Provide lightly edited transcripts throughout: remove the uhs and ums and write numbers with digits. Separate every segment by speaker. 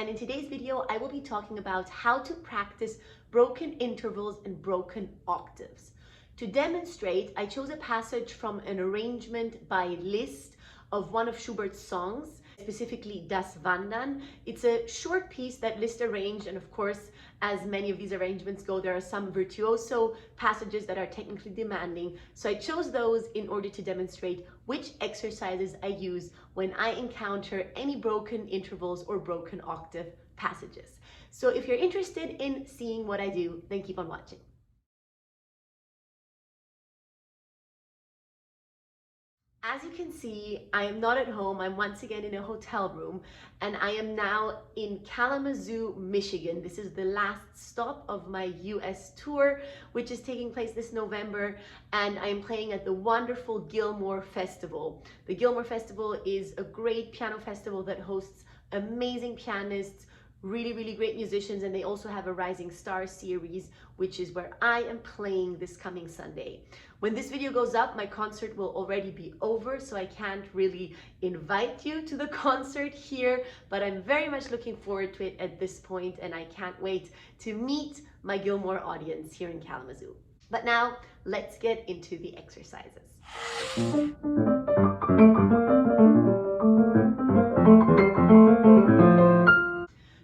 Speaker 1: and in today's video I will be talking about how to practice broken intervals and broken octaves. To demonstrate, I chose a passage from an arrangement by Liszt of one of Schubert's songs, specifically Das Wandern. It's a short piece that Liszt arranged, and of course, as many of these arrangements go, there are some virtuoso passages that are technically demanding. So I chose those in order to demonstrate which exercises I use when I encounter any broken intervals or broken octave passages. So if you're interested in seeing what I do, then keep on watching. As you can see, I am not at home. I'm once again in a hotel room, and I am now in Kalamazoo, Michigan. This is the last stop of my US tour, which is taking place this November, and I am playing at the wonderful Gilmore Festival. The Gilmore Festival is a great piano festival that hosts amazing pianists, really great musicians, and they also have a Rising Star series, which is where I am playing this coming Sunday. When this video goes up, my concert will already be over, so I can't really invite you to the concert here, but I'm very much looking forward to it at this point, and I can't wait to meet my Gilmore audience here in Kalamazoo. But now, let's get into the exercises.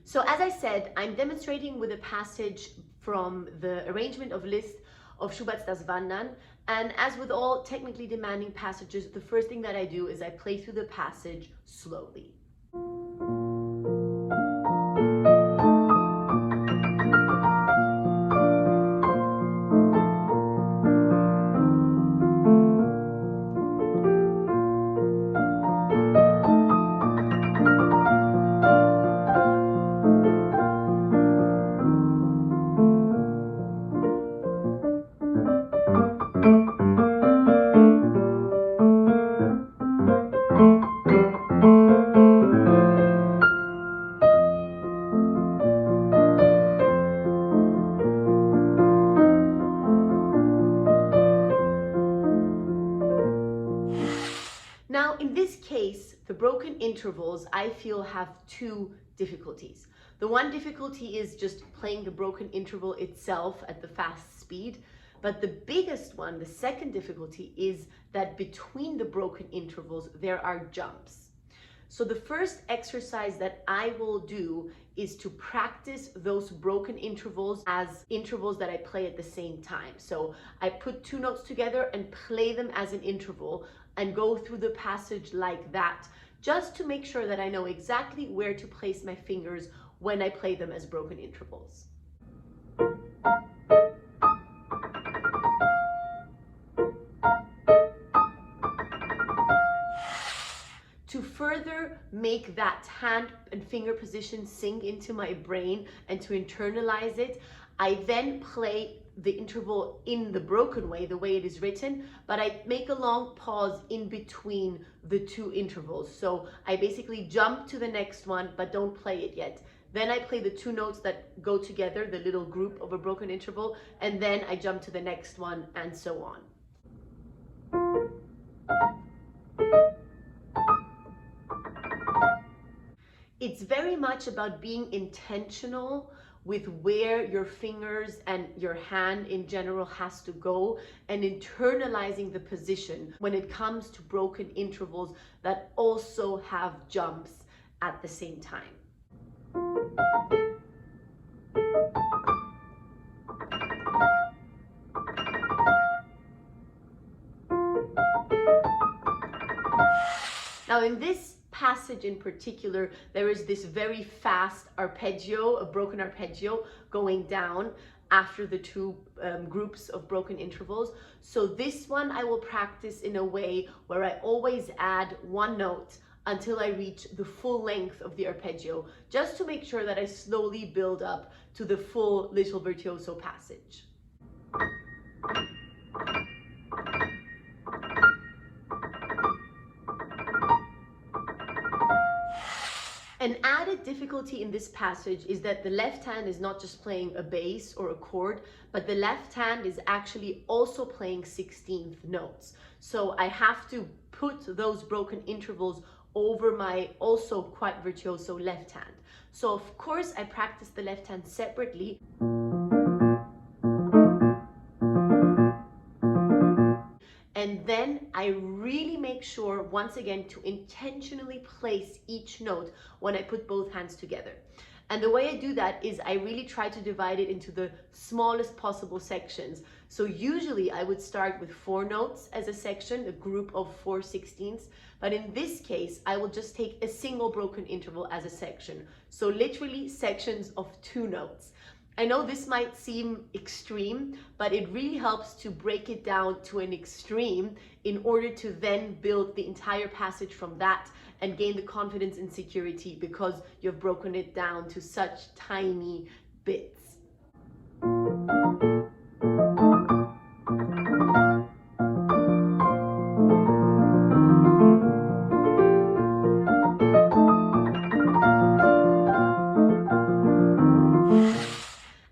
Speaker 1: So as I said, I'm demonstrating with a passage from the arrangement of Liszt of Schubert's Das Wandern. And as with all technically demanding passages, the first thing that I do is I play through the passage slowly. Now, in this case, the broken intervals, I feel, have two difficulties. The one difficulty is just playing the broken interval itself at the fast speed. But the biggest one, the second difficulty, is that between the broken intervals, there are jumps. So the first exercise that I will do is to practice those broken intervals as intervals that I play at the same time. So I put two notes together and play them as an interval and go through the passage like that, just to make sure that I know exactly where to place my fingers when I play them as broken intervals. To further make that hand and finger position sink into my brain and to internalize it, I then play the interval in the broken way, the way it is written, but I make a long pause in between the two intervals. So I basically jump to the next one, but don't play it yet. Then I play the two notes that go together, the little group of a broken interval, and then I jump to the next one, and so on. It's very much about being intentional with where your fingers and your hand in general has to go, and internalizing the position when it comes to broken intervals that also have jumps at the same time. Now, in this passage in particular, there is this very fast arpeggio, a broken arpeggio going down after the two groups of broken intervals. So this one I will practice in a way where I always add one note until I reach the full length of the arpeggio, just to make sure that I slowly build up to the full little virtuoso passage. An added difficulty in this passage is that the left hand is not just playing a bass or a chord, but the left hand is actually also playing 16th notes. So I have to put those broken intervals over my also quite virtuoso left hand. So of course I practice the left hand separately. And then I really make sure, once again, to intentionally place each note when I put both hands together. And the way I do that is I really try to divide it into the smallest possible sections. So usually I would start with 4 notes as a section, a group of 4/16ths. But in this case, I will just take a single broken interval as a section. So literally sections of 2 notes. I know this might seem extreme, but it really helps to break it down to an extreme in order to then build the entire passage from that and gain the confidence and security because you've broken it down to such tiny bits.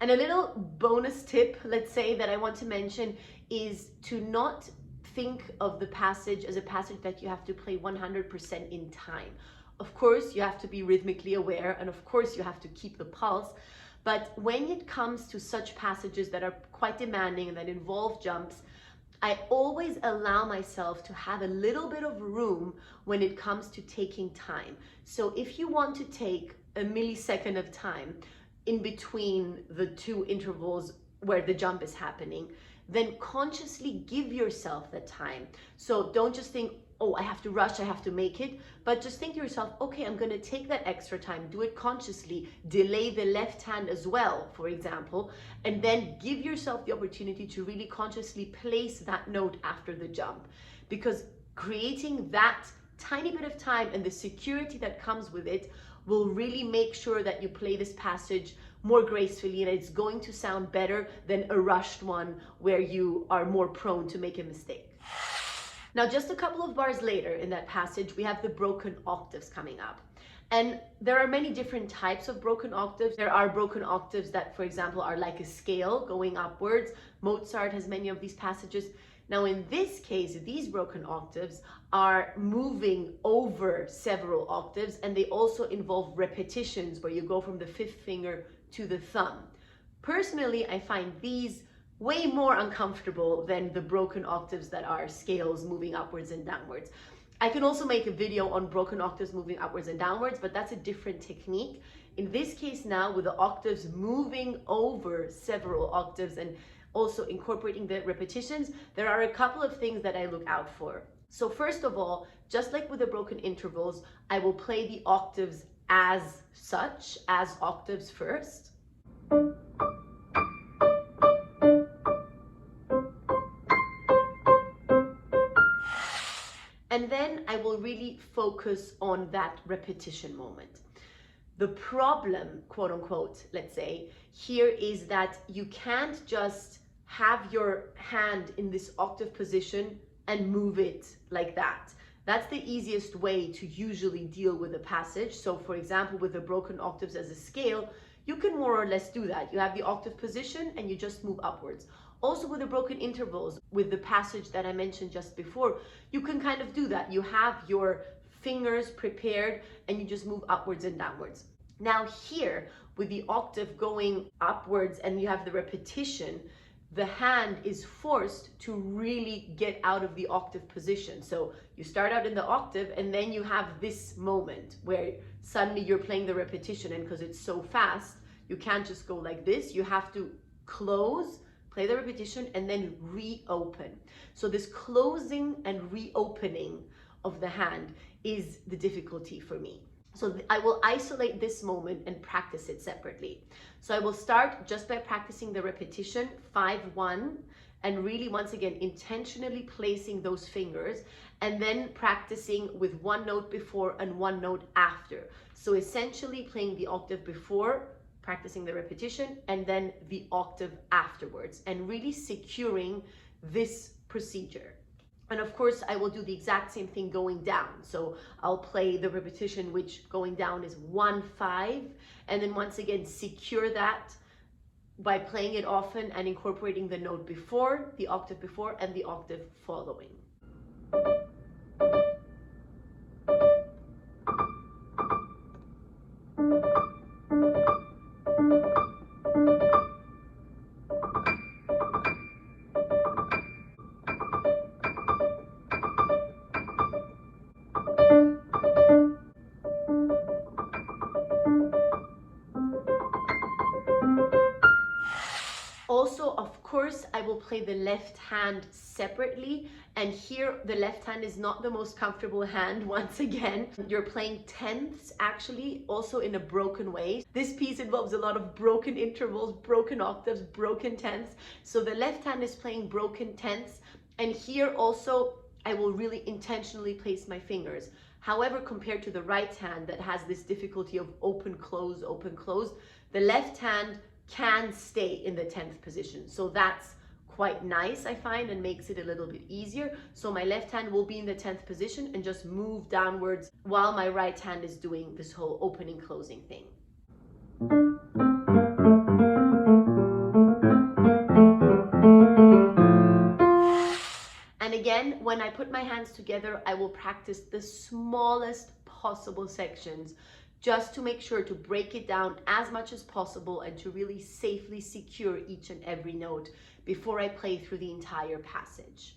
Speaker 1: And a little bonus tip, let's say, that I want to mention is to not think of the passage as a passage that you have to play 100% in time. Of course, you have to be rhythmically aware, and of course, you have to keep the pulse. But when it comes to such passages that are quite demanding and that involve jumps, I always allow myself to have a little bit of room when it comes to taking time. So if you want to take a millisecond of time in between the 2 intervals where the jump is happening, then consciously give yourself the time. So don't just think, oh, I have to rush, I have to make it, but just think to yourself, okay, I'm going to take that extra time, do it consciously, delay the left hand as well, for example, and then give yourself the opportunity to really consciously place that note after the jump. Because creating that tiny bit of time and the security that comes with it will really make sure that you play this passage more gracefully, and it's going to sound better than a rushed one where you are more prone to make a mistake. Now, just a couple of bars later in that passage, we have the broken octaves coming up. And there are many different types of broken octaves. There are broken octaves that, for example, are like a scale going upwards. Mozart has many of these passages. Now, in this case, these broken octaves are moving over several octaves, and they also involve repetitions where you go from the 5th finger to the thumb. Personally, I find these way more uncomfortable than the broken octaves that are scales moving upwards and downwards. I can also make a video on broken octaves moving upwards and downwards, but that's a different technique. In this case now, with the octaves moving over several octaves and also incorporating the repetitions, there are a couple of things that I look out for. So first of all, just like with the broken intervals, I will play the octaves as such, as octaves first. And then I will really focus on that repetition moment. The problem, quote unquote, let's say, here is that you can't just have your hand in this octave position and move it like that. That's the easiest way to usually deal with a passage. So for example, with the broken octaves as a scale, you can more or less do that. You have the octave position and you just move upwards. Also with the broken intervals, with the passage that I mentioned just before, you can kind of do that. You have your fingers prepared and you just move upwards and downwards. Now here, with the octave going upwards and you have the repetition, the hand is forced to really get out of the octave position. So you start out in the octave and then you have this moment where suddenly you're playing the repetition, and because it's so fast, you can't just go like this. You have to close, play the repetition, and then reopen. So this closing and reopening of the hand is the difficulty for me. So I will isolate this moment and practice it separately. So I will start just by practicing the repetition 5-1, and really once again intentionally placing those fingers, and then practicing with 1 note before and 1 note after. So essentially playing the octave before, practicing the repetition, and then the octave afterwards, and really securing this procedure. And of course, I will do the exact same thing going down. So I'll play the repetition, which going down is 1-5, and then once again secure that by playing it often and incorporating the note before, the octave before, and the octave following. will play the left hand separately. And here, the left hand is not the most comfortable hand. Once again, you're playing tenths, actually, also in a broken way. This piece involves a lot of broken intervals, broken octaves, broken tenths. So the left hand is playing broken tenths. And here also, I will really intentionally place my fingers. However, compared to the right hand that has this difficulty of open, close, the left hand can stay in the 10th position. So that's quite nice, I find, and makes it a little bit easier. So my left hand will be in the 10th position and just move downwards while my right hand is doing this whole opening, closing thing. And again, when I put my hands together, I will practice the smallest possible sections just to make sure to break it down as much as possible and to really safely secure each and every note before I play through the entire passage.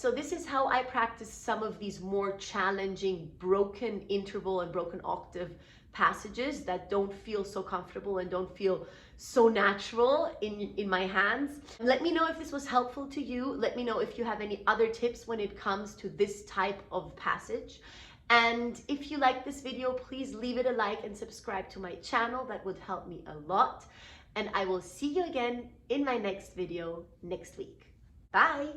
Speaker 1: So this is how I practice some of these more challenging broken interval and broken octave passages that don't feel so comfortable and don't feel so natural in my hands. Let me know if this was helpful to you. Let me know if you have any other tips when it comes to this type of passage. And if you like this video, please leave it a like and subscribe to my channel. That would help me a lot. And I will see you again in my next video next week. Bye.